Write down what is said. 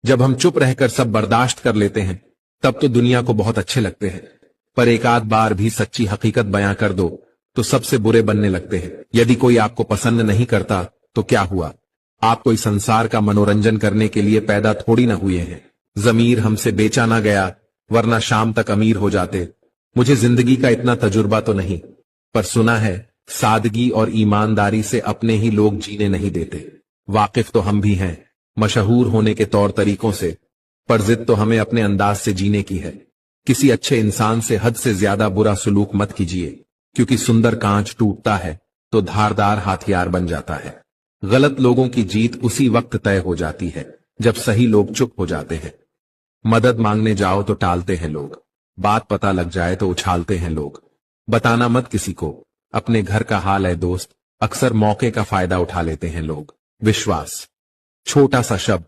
जब हम चुप रहकर सब बर्दाश्त कर लेते हैं तब तो दुनिया को बहुत अच्छे लगते हैं, पर एक आध बार भी सच्ची हकीकत बयां कर दो तो सबसे बुरे बनने लगते हैं। यदि कोई आपको पसंद नहीं करता तो क्या हुआ? आप कोई संसार का मनोरंजन करने के लिए पैदा थोड़ी ना हुए हैं। जमीर हमसे बेचा ना गया, वरना शाम तक अमीर हो जाते। मुझे जिंदगी का इतना तजुर्बा तो नहीं, पर सुना है सादगी और ईमानदारी से अपने ही लोग जीने नहीं देते। वाकिफ तो हम भी हैं मशहूर होने के तौर तरीकों से, पर जिद तो हमें अपने अंदाज से जीने की है। किसी अच्छे इंसान से हद से ज्यादा बुरा सलूक मत कीजिए, क्योंकि सुंदर कांच टूटता है तो धारदार हथियार बन जाता है। गलत लोगों की जीत उसी वक्त तय हो जाती है जब सही लोग चुप हो जाते हैं। मदद मांगने जाओ तो टालते हैं लोग, बात पता लग जाए तो उछालते हैं लोग। बताना मत किसी को अपने घर का हाल है दोस्त, अक्सर मौके का फायदा उठा लेते हैं लोग। विश्वास छोटा सा शब्द